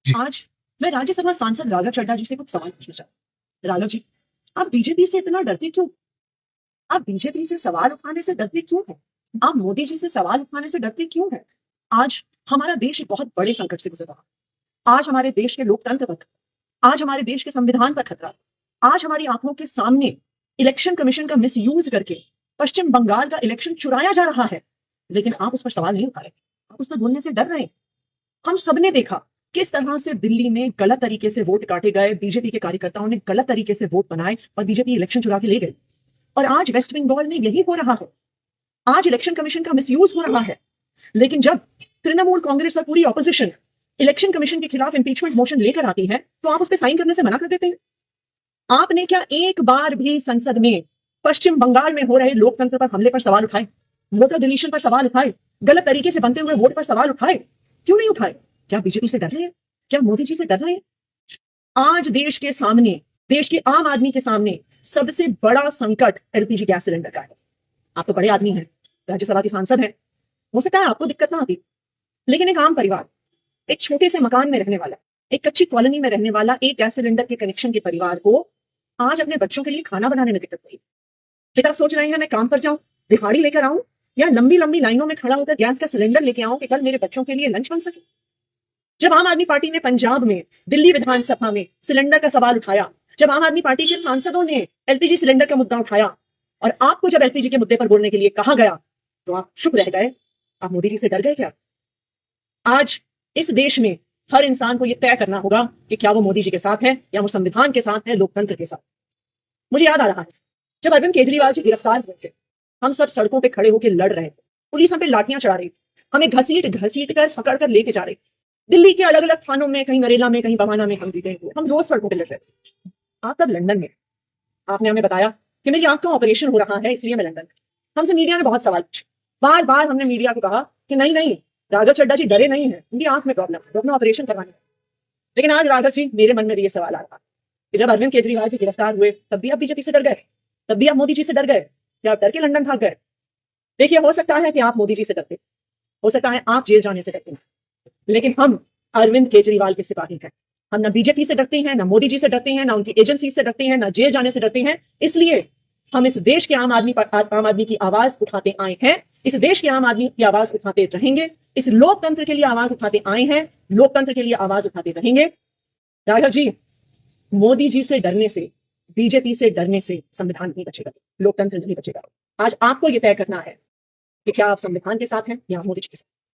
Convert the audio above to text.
जी। आज मैं राज्यसभा सांसद राघव चड्ढा जी से कुछ सवाल पूछना चाहती हूँ। राघव जी, आप बीजेपी से इतना डरते क्यों? आप बीजेपी से सवाल उठाने से डरते क्यों हैं? आप मोदी जी से सवाल उठाने से डरते क्यों हैं? आज हमारा देश एक बहुत बड़े संकट से गुजर रहा है। आज हमारे देश के लोकतंत्र पर खतरा, आज हमारे देश के संविधान पर खतरा, आज हमारी आंखों के सामने इलेक्शन कमीशन का मिसयूज करके पश्चिम बंगाल का इलेक्शन चुराया जा रहा है, लेकिन आप उस पर सवाल नहीं उठा रहे। आप उस पर बोलने से डर रहे हैं। हम सबने देखा किस तरह से दिल्ली में गलत तरीके से वोट काटे गए, बीजेपी के कार्यकर्ताओं ने गलत तरीके से वोट बनाए और बीजेपी इलेक्शन चुरा के ले गई। और आज वेस्ट बंगाल में यही हो रहा है। आज इलेक्शन कमीशन का मिसयूज हो रहा है। लेकिन जब तृणमूल कांग्रेस और पूरी ऑपोजिशन इलेक्शन कमीशन के खिलाफ इंपीचमेंट मोशन लेकर आती है, तो आप उस पर साइन करने से मना कर देते हैं। आपने क्या एक बार भी संसद में पश्चिम बंगाल में हो रहे लोकतंत्र पर हमले पर सवाल उठाए, वोटर डिलीशन पर सवाल उठाए, गलत तरीके से बनते हुए वोट पर सवाल उठाए? क्यों नहीं उठाए? क्या बीजेपी से डर रहे हैं? क्या मोदी जी से डर रहे हैं? आज देश के सामने, देश के आम आदमी के सामने सबसे बड़ा संकट एलपीजी गैस सिलेंडर का है। आप तो बड़े आदमी हैं, राज्यसभा के सांसद हैं, हो सकता है आपको दिक्कत ना आती, लेकिन एक आम परिवार, एक छोटे से मकान में रहने वाला, एक कच्ची कॉलोनी में रहने वाला, एक गैस सिलेंडर के कनेक्शन के परिवार को आज अपने बच्चों के लिए खाना बनाने में दिक्कत हुई। पिता सोच रहे हैं मैं काम पर जाऊं, दिहाड़ी लेकर आऊं, या लंबी लंबी लाइनों में खड़ा होकर गैस का सिलेंडर लेके आऊं कि कल मेरे बच्चों के लिए लंच बन सके। जब आम आदमी पार्टी ने पंजाब में दिल्ली विधानसभा में सिलेंडर का सवाल उठाया, जब आम आदमी पार्टी के सांसदों ने एलपीजी सिलेंडर का मुद्दा उठाया और आपको जब एलपीजी के मुद्दे पर बोलने के लिए कहा गया, तो आप चुप रह गए। आप मोदी जी से डर गए क्या? आज इस देश में हर इंसान को यह तय करना होगा कि क्या वो मोदी जी के साथ है या वो संविधान के साथ है, लोकतंत्र के साथ। मुझे याद आ रहा है जब अरविंद केजरीवाल जी गिरफ्तार हुए थे, हम सब सड़कों पे खड़े होकर लड़ रहे थे, पुलिस हम पे लाठियां चढ़ा रही थी, हमें घसीट घसीट कर पकड़ कर लेके जा रही थी। दिल्ली के अलग अलग थानों में, कहीं नरेला में, कहीं बवाना में हम जीते हुए, हम रोज सड़कों पे लड़ रहे थे। आप तब लंदन में, आपने हमें बताया कि मेरी आंख का ऑपरेशन हो रहा है इसलिए मैं लंदन में। हमसे मीडिया ने बहुत सवाल पूछे, बार बार हमने मीडिया को कहा कि नहीं नहीं, राघव चड्ढा जी डरे नहीं है, उनकी आंख में प्रॉब्लम है, वो अपना ऑपरेशन करवाने। लेकिन आज राघव जी, मेरे मन में भी ये सवाल आ रहा कि जब अरविंद केजरीवाल जी गिरफ्तार हुए, तब भी आप बीजेपी से डर गए, तब भी आप मोदी जी से डर गए, क्या आप डर के लंदन भाग गए? देखिए, हो सकता है कि आप मोदी जी से डरते, हो सकता है आप जेल जाने से डरते हैं, लेकिन हम अरविंद केजरीवाल के सिपाही हैं। हम ना बीजेपी से डरते हैं, ना मोदी जी से डरते हैं, ना उनकी एजेंसी से डरते हैं, ना जेल जाने से डरते हैं। इसलिए हम इस देश के आम आदमी की आवाज उठाते आए हैं, इस देश के आम आदमी की आवाज उठाते रहेंगे, इस लोकतंत्र के लिए आवाज उठाते आए हैं, लोकतंत्र के लिए आवाज उठाते रहेंगे। राघव जी, मोदी जी से डरने से, बीजेपी से डरने से संविधान नहीं बचेगा, लोकतंत्र नहीं बचेगा। आज आपको यह तय करना है कि क्या आप संविधान के साथ हैं या मोदी जी के साथ।